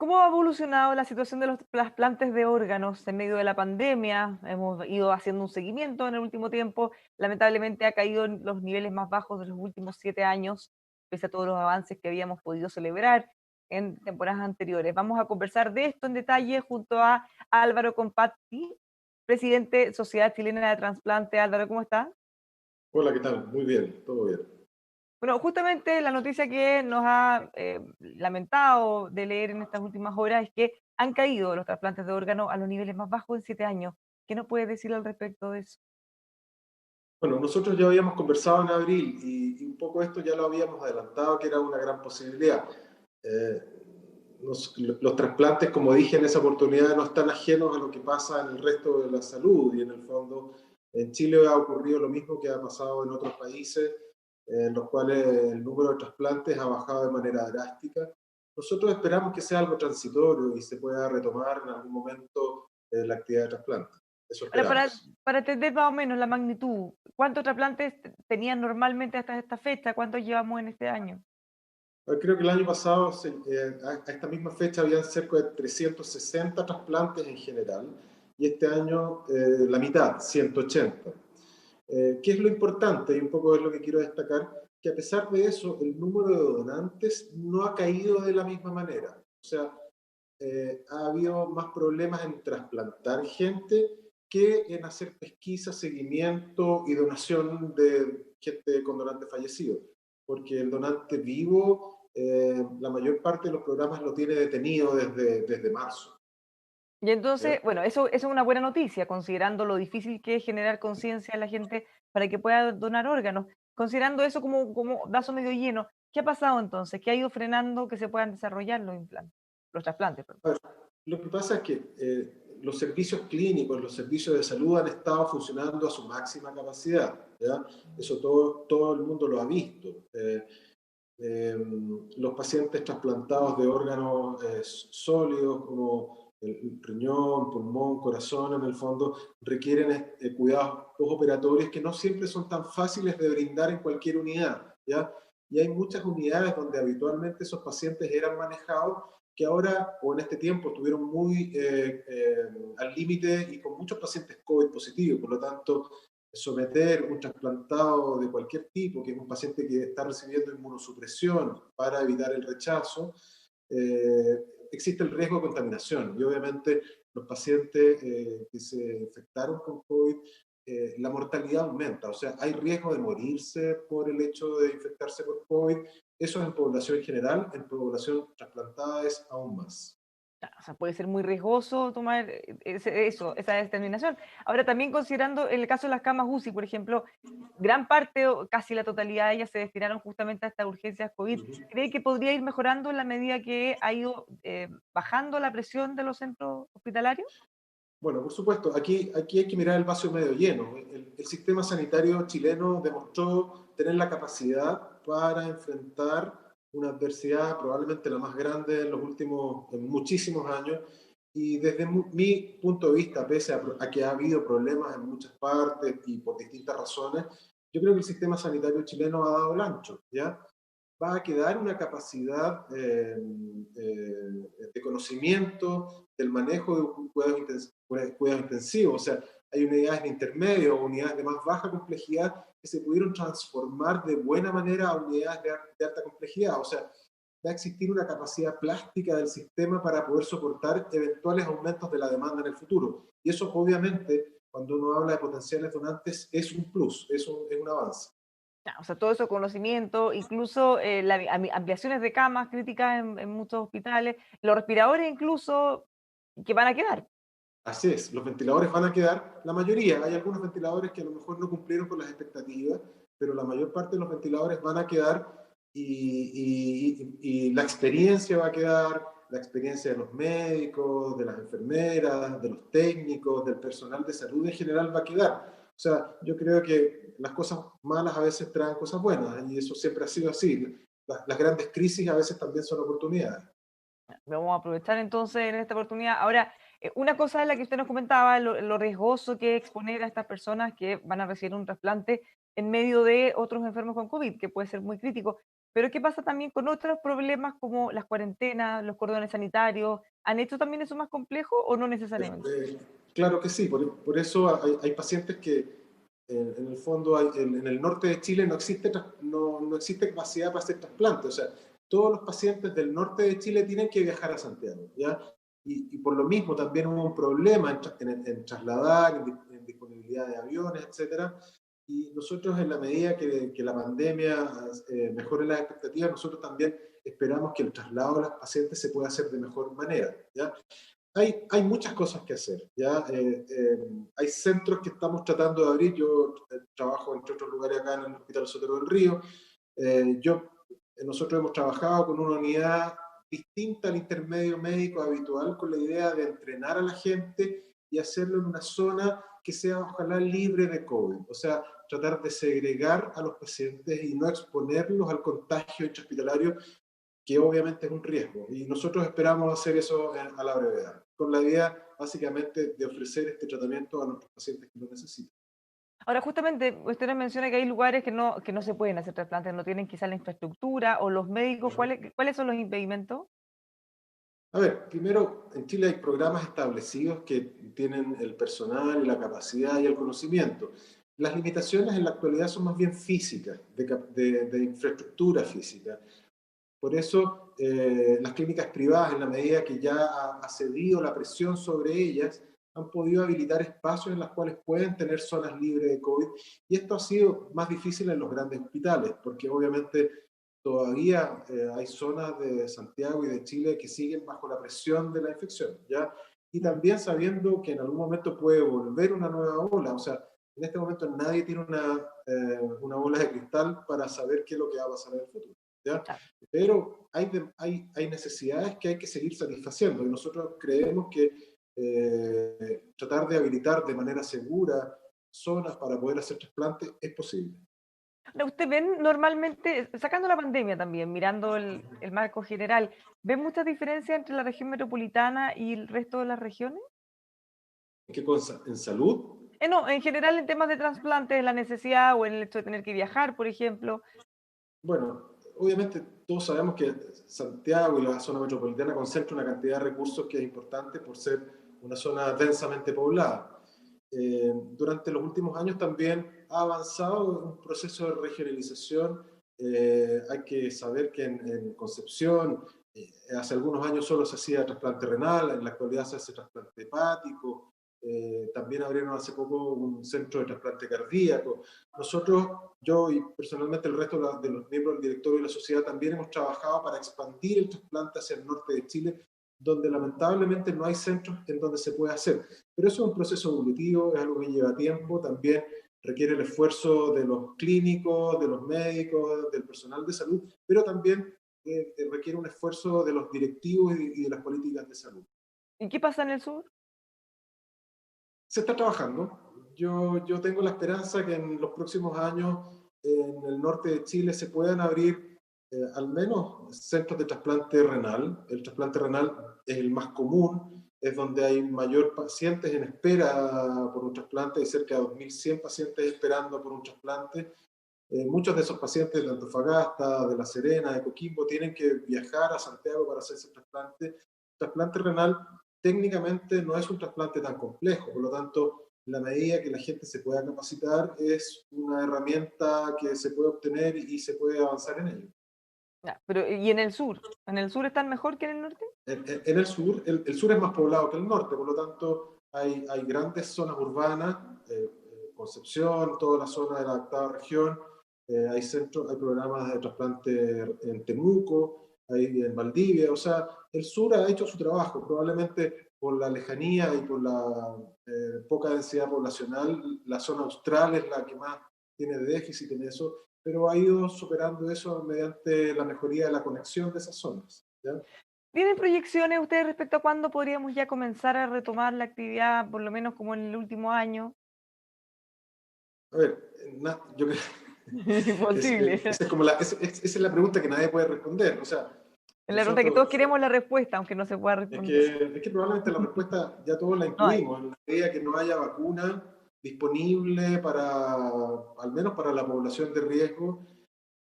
¿Cómo ha evolucionado la situación de los trasplantes de órganos en medio de la pandemia? Hemos ido haciendo un seguimiento en el último tiempo. Lamentablemente ha caído en los niveles más bajos de los últimos 7 años, pese a todos los avances que habíamos podido celebrar en temporadas anteriores. Vamos a conversar de esto en detalle junto a Álvaro Compatti, presidente Sociedad Chilena de Trasplante. Álvaro, ¿cómo está? Hola, ¿qué tal? Muy bien, todo bien. Bueno, justamente la noticia que nos ha lamentado de leer en estas últimas horas es que han caído los trasplantes de órganos a los niveles más bajos en 7 años. ¿Qué nos puede decir al respecto de eso? Bueno, nosotros ya habíamos conversado en abril y un poco esto ya lo habíamos adelantado, que era una gran posibilidad. Los trasplantes, como dije en esa oportunidad, no están ajenos a lo que pasa en el resto de la salud y en el fondo en Chile ha ocurrido lo mismo que ha pasado en otros países, en los cuales el número de trasplantes ha bajado de manera drástica. Nosotros esperamos que sea algo transitorio y se pueda retomar en algún momento la actividad de trasplante. Eso Ahora, esperamos. para entender más o menos la magnitud, ¿cuántos trasplantes tenían normalmente hasta esta fecha? ¿Cuántos llevamos en este año? Creo que el año pasado, a esta misma fecha, habían cerca de 360 trasplantes en general y este año la mitad, 180. ¿Qué es lo importante? Y un poco es lo que quiero destacar, que a pesar de eso, el número de donantes no ha caído de la misma manera. O sea, ha habido más problemas en trasplantar gente que en hacer pesquisa, seguimiento y donación de gente con donante fallecido. Porque el donante vivo, la mayor parte de los programas lo tiene detenido desde marzo. Y ¿Ya? entonces, bueno, eso es una buena noticia, considerando lo difícil que es generar conciencia en la gente para que pueda donar órganos. Considerando eso como vaso medio lleno, ¿qué ha pasado entonces? ¿Qué ha ido frenando que se puedan desarrollar los implantes, los trasplantes, perdón? A ver, lo que pasa es que los servicios clínicos, los servicios de salud han estado funcionando a su máxima capacidad. ¿Ya? Eso todo el mundo lo ha visto. Eh, los pacientes trasplantados de órganos sólidos como el riñón, pulmón, corazón, en el fondo, requieren cuidados postoperatorios que no siempre son tan fáciles de brindar en cualquier unidad, ¿ya? Y hay muchas unidades donde habitualmente esos pacientes eran manejados que ahora o en este tiempo estuvieron muy al límite y con muchos pacientes COVID positivos, por lo tanto someter un trasplantado de cualquier tipo, que es un paciente que está recibiendo inmunosupresión para evitar el rechazo, existe el riesgo de contaminación. Y obviamente los pacientes que se infectaron con COVID, la mortalidad aumenta. O sea, hay riesgo de morirse por el hecho de infectarse por COVID. Eso es en población general, en población trasplantada es aún más. O sea, puede ser muy riesgoso tomar esa determinación. Ahora, también considerando el caso de las camas UCI, por ejemplo, gran parte o casi la totalidad de ellas se destinaron justamente a estas urgencias COVID. Ujú. ¿Cree que podría ir mejorando en la medida que ha ido bajando la presión de los centros hospitalarios? Bueno, por supuesto, aquí hay que mirar el vaso medio lleno. El sistema sanitario chileno demostró tener la capacidad para enfrentar una adversidad probablemente la más grande en los últimos en muchísimos años. Y desde mi punto de vista, pese a que ha habido problemas en muchas partes y por distintas razones, yo creo que el sistema sanitario chileno ha dado el ancho, ¿ya? Va a quedar una capacidad de conocimiento del manejo de un cuidado intensivo. O sea, hay unidades de intermedio o unidades de más baja complejidad que se pudieron transformar de buena manera a unidades de alta complejidad. O sea, va a existir una capacidad plástica del sistema para poder soportar eventuales aumentos de la demanda en el futuro. Y eso obviamente, cuando uno habla de potenciales donantes, es un plus, es un avance. Ya, o sea, todo eso conocimiento, incluso ampliaciones de camas críticas en muchos hospitales, los respiradores incluso que van a quedar. Así es, los ventiladores van a quedar, la mayoría, hay algunos ventiladores que a lo mejor no cumplieron con las expectativas, pero la mayor parte de los ventiladores van a quedar y la experiencia va a quedar, la experiencia de los médicos, de las enfermeras, de los técnicos, del personal de salud en general va a quedar. O sea, yo creo que las cosas malas a veces traen cosas buenas y eso siempre ha sido así. Las grandes crisis a veces también son oportunidades. Vamos a aprovechar entonces en esta oportunidad. Ahora, una cosa es la que usted nos comentaba, lo riesgoso que es exponer a estas personas que van a recibir un trasplante en medio de otros enfermos con COVID, que puede ser muy crítico. Pero ¿qué pasa también con otros problemas como las cuarentenas, los cordones sanitarios? ¿Han hecho también eso más complejo o no necesariamente? Eh, claro que sí, por eso hay pacientes que en el fondo en el norte de Chile no existe capacidad para hacer trasplantes. O sea, todos los pacientes del norte de Chile tienen que viajar a Santiago, ¿ya? Y por lo mismo también hubo un problema en trasladar, en disponibilidad de aviones, etcétera. Y nosotros, en la medida que la pandemia mejore las expectativas, nosotros también esperamos que el traslado de los pacientes se pueda hacer de mejor manera, ¿ya? Hay muchas cosas que hacer, ¿ya? Hay centros que estamos tratando de abrir. Yo trabajo, entre otros lugares, acá en el Hospital Sotero del Río. Eh, yo, Nosotros hemos trabajado con una unidad distinta al intermedio médico habitual, con la idea de entrenar a la gente y hacerlo en una zona que sea ojalá libre de COVID. O sea, tratar de segregar a los pacientes y no exponerlos al contagio intrahospitalario, que obviamente es un riesgo. Y nosotros esperamos hacer eso a la brevedad, con la idea básicamente de ofrecer este tratamiento a nuestros pacientes que lo necesitan. Ahora, justamente, usted nos menciona que hay lugares que no se pueden hacer trasplantes, no tienen quizá la infraestructura o los médicos. ¿Cuáles son los impedimentos? A ver, primero, en Chile hay programas establecidos que tienen el personal, la capacidad y el conocimiento. Las limitaciones en la actualidad son más bien físicas, de infraestructura física. Por eso, las clínicas privadas, en la medida que ya ha cedido la presión sobre ellas, han podido habilitar espacios en los cuales pueden tener zonas libres de COVID. Y esto ha sido más difícil en los grandes hospitales, porque obviamente todavía hay zonas de Santiago y de Chile que siguen bajo la presión de la infección, ¿ya? Y Mm. también sabiendo que en algún momento puede volver una nueva ola. O sea, en este momento nadie tiene una bola de cristal para saber qué es lo que va a pasar en el futuro, ¿ya? Claro. Pero hay necesidades que hay que seguir satisfaciendo, y nosotros creemos que tratar de habilitar de manera segura zonas para poder hacer trasplantes es posible. Ahora, ¿usted ven normalmente, sacando la pandemia también, mirando el marco general, ven muchas diferencias entre la región metropolitana y el resto de las regiones? ¿En qué cosa? ¿En salud? No, en general en temas de trasplantes, la necesidad o en el hecho de tener que viajar, por ejemplo. Bueno, obviamente todos sabemos que Santiago y la zona metropolitana concentran una cantidad de recursos que es importante por ser una zona densamente poblada. Durante los últimos años también ha avanzado un proceso de regionalización. Hay que saber que en Concepción hace algunos años solo se hacía trasplante renal, en la actualidad se hace trasplante hepático. También abrieron hace poco un centro de trasplante cardíaco. Nosotros, yo y personalmente el resto de los miembros del directorio y la sociedad, también hemos trabajado para expandir el trasplante hacia el norte de Chile, donde lamentablemente no hay centros en donde se pueda hacer. Pero eso es un proceso evolutivo, es algo que lleva tiempo, también requiere el esfuerzo de los clínicos, de los médicos, del personal de salud, pero también requiere un esfuerzo de los directivos y de las políticas de salud. ¿Y qué pasa en el sur? Se está trabajando. Yo tengo la esperanza que en los próximos años en el norte de Chile se puedan abrir al menos centros de trasplante renal. El trasplante renal es el más común, es donde hay mayor pacientes en espera por un trasplante, hay cerca de 2.100 pacientes esperando por un trasplante. Muchos de esos pacientes de Antofagasta, de La Serena, de Coquimbo, tienen que viajar a Santiago para hacerse trasplante. El trasplante renal técnicamente no es un trasplante tan complejo, por lo tanto, en la medida que la gente se pueda capacitar, es una herramienta que se puede obtener y se puede avanzar en ello. Ya, pero ¿y en el sur? ¿En el sur están mejor que en el norte? En el sur, el sur es más poblado que el norte, por lo tanto, hay grandes zonas urbanas, Concepción, toda la zona de la octava región, hay centros, hay programas de trasplante en Temuco, hay en Valdivia. O sea, el sur ha hecho su trabajo, probablemente por la lejanía y por la poca densidad poblacional. La zona austral es la que más tiene déficit en eso, pero ha ido superando eso mediante la mejoría de la conexión de esas zonas, ¿ya? ¿Tienen proyecciones ustedes respecto a cuándo podríamos ya comenzar a retomar la actividad, por lo menos como en el último año? A ver, yo creo Imposible. esa es como esa es la pregunta que nadie puede responder. O sea, Es la pregunta que todos nosotros, queremos la respuesta, aunque no se pueda responder. es que probablemente la respuesta ya todos la No hay. intuimos, en la medida que no haya vacuna disponible para, al menos para la población de riesgo.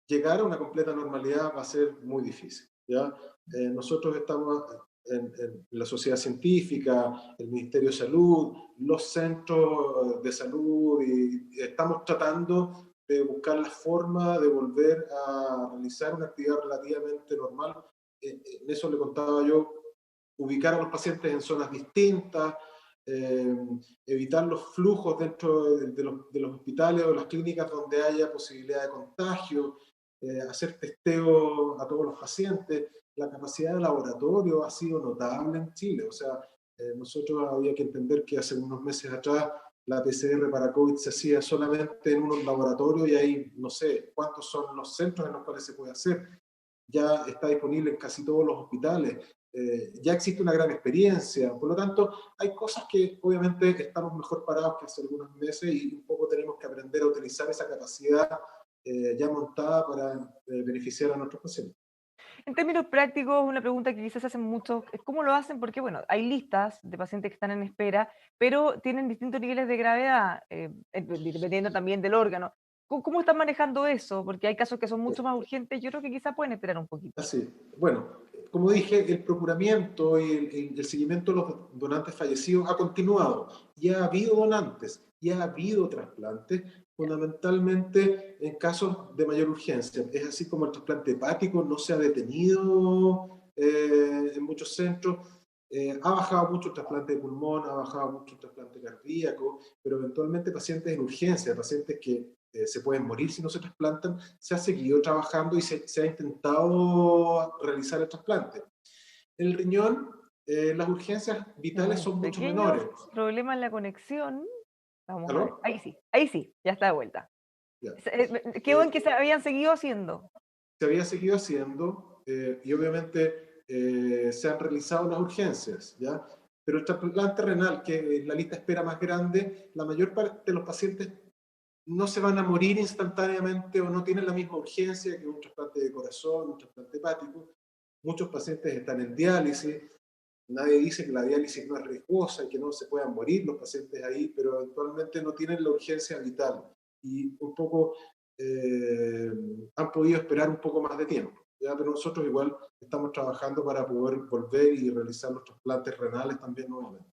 llegar a una completa normalidad va a ser muy difícil, ¿ya? Nosotros estamos en la sociedad científica, el Ministerio de Salud, los centros de salud, y estamos tratando de buscar la forma de volver a realizar una actividad relativamente normal. En eso le contaba yo, ubicar a los pacientes en zonas distintas, eh, evitar los flujos dentro de los hospitales o las clínicas donde haya posibilidad de contagio, hacer testeo a todos los pacientes. La capacidad de laboratorio ha sido notable en Chile. O sea, nosotros había que entender que hace unos meses atrás la PCR para COVID se hacía solamente en unos laboratorios y ahí no sé cuántos son los centros en los cuales se puede hacer. Ya está disponible en casi todos los hospitales. Ya existe una gran experiencia. Por lo tanto, hay cosas que obviamente estamos mejor parados que hace algunos meses y un poco tenemos que aprender a utilizar esa capacidad ya montada para beneficiar a nuestros pacientes. En términos prácticos, una pregunta que quizás hacen muchos es cómo lo hacen, porque bueno, hay listas de pacientes que están en espera, pero tienen distintos niveles de gravedad, dependiendo también del órgano. ¿Cómo están manejando eso? Porque hay casos que son mucho más urgentes, yo creo que quizás pueden esperar un poquito. Así, bueno, como dije, el procuramiento y el seguimiento de los donantes fallecidos ha continuado. Ya ha habido donantes, ya ha habido trasplantes, fundamentalmente en casos de mayor urgencia. Es así como el trasplante hepático no se ha detenido en muchos centros. Ha bajado mucho el trasplante de pulmón, ha bajado mucho el trasplante cardíaco, pero eventualmente pacientes en urgencia, pacientes que se pueden morir si no se trasplantan, se ha seguido trabajando y se ha intentado realizar el trasplante. El riñón, las urgencias vitales Tenemos un son mucho pequeño menores. problema en la conexión. Vamos a ver. ¿Aló? Ahí sí, ya está de vuelta. Ya. Quedó en que se habían seguido haciendo. Se había seguido haciendo y obviamente se han realizado las urgencias, ¿ya? Pero el trasplante renal, que es la lista de espera más grande, la mayor parte de los pacientes no se van a morir instantáneamente o no tienen la misma urgencia que un trasplante de corazón, un trasplante hepático. Muchos pacientes están en diálisis. Nadie dice que la diálisis no es riesgosa y que no se puedan morir los pacientes ahí, pero eventualmente no tienen la urgencia vital y un poco eh, han podido esperar un poco más de tiempo. ¿Ya? Pero nosotros igual estamos trabajando para poder volver y realizar los trasplantes renales también nuevamente.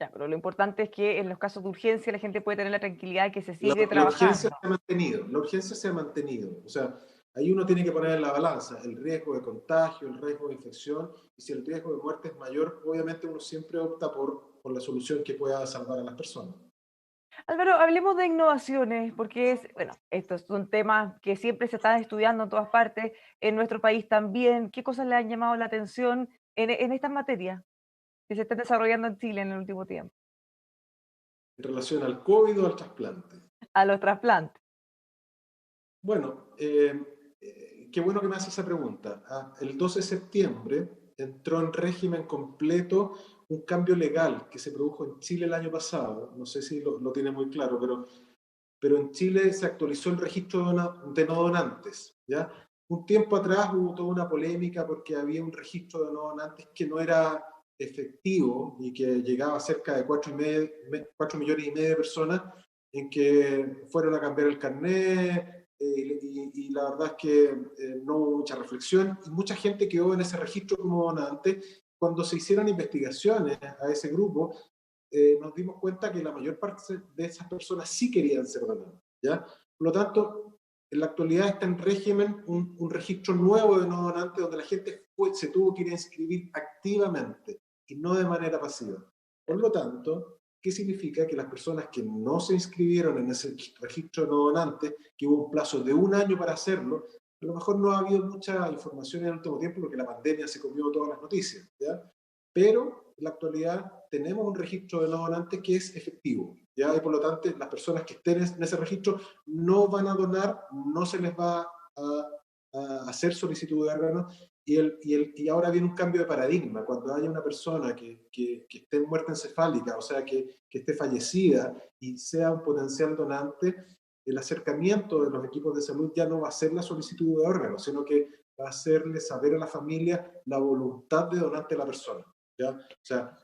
Ya, pero lo importante es que en los casos de urgencia la gente puede tener la tranquilidad de que se La, sigue la urgencia trabajando. se ha mantenido, la urgencia se ha mantenido. O sea, ahí uno tiene que poner en la balanza el riesgo de contagio, el riesgo de infección, y si el riesgo de muerte es mayor, obviamente uno siempre opta por la solución que pueda salvar a las personas. Álvaro, hablemos de innovaciones, porque bueno, estos son temas que siempre se están estudiando en todas partes, en nuestro país también. ¿Qué cosas le han llamado la atención en estas materias que se están desarrollando en Chile en el último tiempo? En relación al COVID o al trasplante. A los trasplantes. Bueno, qué bueno que me hace esa pregunta. El 12 de septiembre entró en régimen completo un cambio legal que se produjo en Chile el año pasado. No sé si lo tiene muy claro, pero en Chile se actualizó el registro de no donantes, ¿ya? Un tiempo atrás hubo toda una polémica porque había un registro de no donantes que no era efectivo y que llegaba a cerca de 4,5 millones de personas en que fueron a cambiar el carnet y la verdad es que no hubo mucha reflexión y mucha gente quedó en ese registro como donante. Cuando se hicieron investigaciones a ese grupo, nos dimos cuenta que la mayor parte de esas personas sí querían ser donadas, ¿ya? Por lo tanto, en la actualidad está en régimen un registro nuevo de no donantes donde la gente se tuvo que ir a inscribir activamente y no de manera pasiva. Por lo tanto, ¿qué significa? Que las personas que no se inscribieron en ese registro de no donantes, que hubo un plazo de un año para hacerlo, a lo mejor no ha habido mucha información en el último tiempo porque la pandemia se comió todas las noticias, ¿ya? Pero en la actualidad tenemos un registro de no donantes que es efectivo, ¿ya? Y por lo tanto las personas que estén en ese registro no van a donar, no se les va a hacer solicitud de órganos y ahora viene un cambio de paradigma. Cuando haya una persona que esté en muerte encefálica, o sea, que esté fallecida y sea un potencial donante, el acercamiento de los equipos de salud ya no va a ser la solicitud de órganos, sino que va a hacerle saber a la familia la voluntad de donante de la persona, ¿ya? O sea,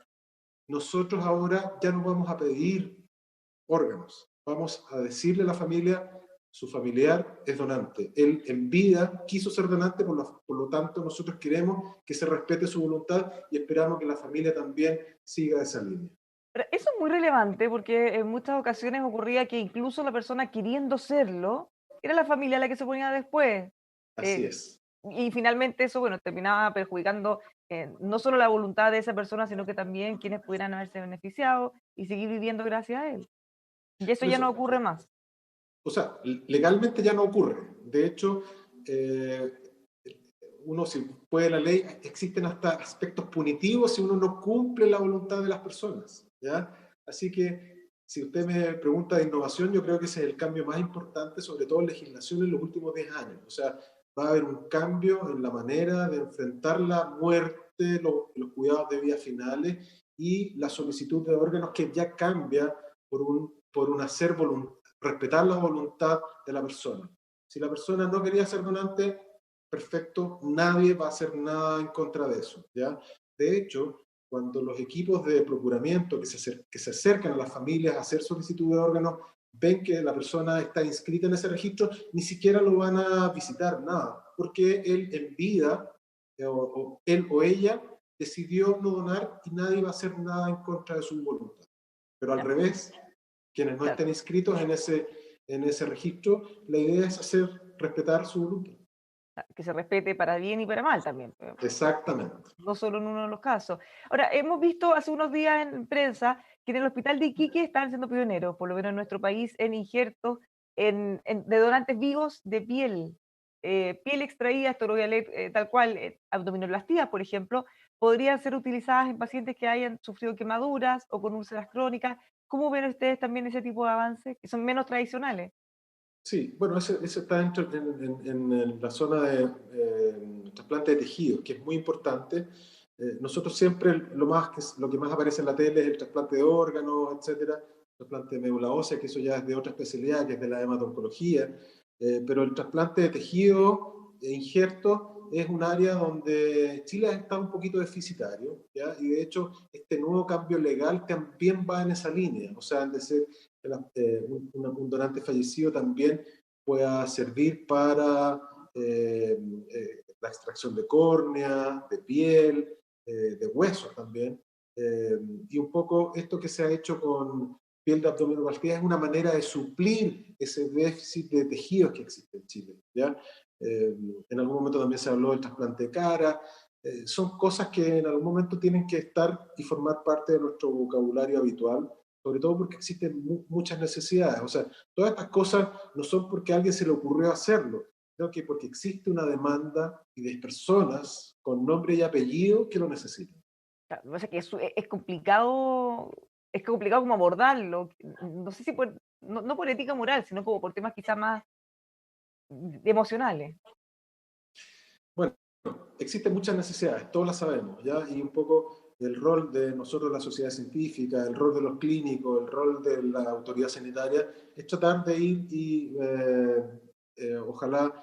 nosotros ahora ya no vamos a pedir órganos, vamos a decirle a la familia, su familiar es donante. Él en vida quiso ser donante, por lo tanto nosotros queremos que se respete su voluntad y esperamos que la familia también siga esa línea. Pero eso es muy relevante porque en muchas ocasiones ocurría que incluso la persona queriendo serlo, era la familia la que se ponía después. Así Eh, es. y finalmente eso, bueno, terminaba perjudicando no solo la voluntad de esa persona, sino que también quienes pudieran haberse beneficiado y seguir viviendo gracias a él. Y eso Por ya no eso, ocurre más. o sea, legalmente ya no ocurre. De hecho, uno si puede la ley, existen hasta aspectos punitivos si uno no cumple la voluntad de las personas, ¿ya? Así que si usted me pregunta de innovación, yo creo que ese es el cambio más importante, sobre todo en legislación en los últimos 10 años. O sea, va a haber un cambio en la manera de enfrentar la muerte, los cuidados de vida finales y la solicitud de órganos que ya cambia por un hacer respetar la voluntad de la persona. Si la persona no quería ser donante, perfecto, nadie va a hacer nada en contra de eso, ¿ya? De hecho, cuando los equipos de procuramiento que se acercan a las familias a hacer solicitud de órganos, ven que la persona está inscrita en ese registro, ni siquiera lo van a visitar, nada, porque él en vida, o él o ella, decidió no donar y nadie va a hacer nada en contra de su voluntad. Pero al Ya, revés, quienes no claro. estén inscritos en ese registro, la idea es hacer respetar su voluntad. Que se respete para bien y para mal también. Exactamente. No solo en uno de los casos. Ahora, hemos visto hace unos días en prensa que en el hospital de Iquique están siendo pioneros, por lo menos en nuestro país, en injertos de donantes vivos de piel. Piel extraída, esto lo voy a leer tal cual, abdominoplastías, por ejemplo, podrían ser utilizadas en pacientes que hayan sufrido quemaduras o con úlceras crónicas. ¿Cómo ven ustedes también ese tipo de avances, que son menos tradicionales? Sí, bueno, ese está dentro en la zona de trasplante de tejidos, que es muy importante. Nosotros siempre lo que más aparece en la tele es el trasplante de órganos, etcétera, trasplante de médula ósea, que eso ya es de otra especialidad, que es de la hemato-oncología, pero el trasplante de tejido e injerto es un área donde Chile está un poquito deficitario, ¿ya? Y de hecho este nuevo cambio legal también va en esa línea, o sea, es decir, un donante fallecido también pueda servir para la extracción de córnea, de piel, de huesos también. Y un poco esto que se ha hecho con piel de abdominoplastia es una manera de suplir ese déficit de tejidos que existe en Chile, ¿ya? En algún momento también se habló del trasplante de cara. Son cosas que en algún momento tienen que estar y formar parte de nuestro vocabulario habitual, sobre todo porque existen muchas necesidades. O sea, todas estas cosas no son porque a alguien se le ocurrió hacerlo, sino que porque existe una demanda y de personas con nombre y apellido que lo necesitan. Claro, lo que pasa es que es complicado como abordarlo. No sé si no por ética moral, sino como por temas quizás más emocionales. Bueno, existen muchas necesidades, todas las sabemos, ¿ya? Y un poco el rol de nosotros, la sociedad científica, el rol de los clínicos, el rol de la autoridad sanitaria, es tratar de ir y ojalá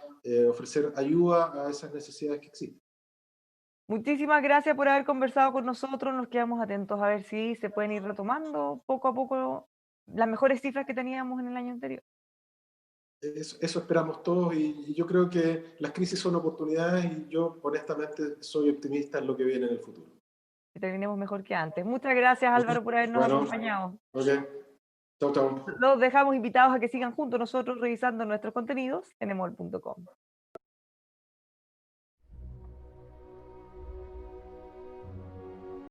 ofrecer ayuda a esas necesidades que existen. Muchísimas gracias por haber conversado con nosotros. Nos quedamos atentos a ver si se pueden ir retomando poco a poco las mejores cifras que teníamos en el año anterior. Eso esperamos todos y yo creo que las crisis son oportunidades y yo honestamente soy optimista en lo que viene en el futuro. Que terminemos mejor que antes. Muchas gracias, Álvaro, por habernos Bueno, acompañado. ok, chao, chao. Los dejamos invitados a que sigan junto a nosotros revisando nuestros contenidos en emol.com.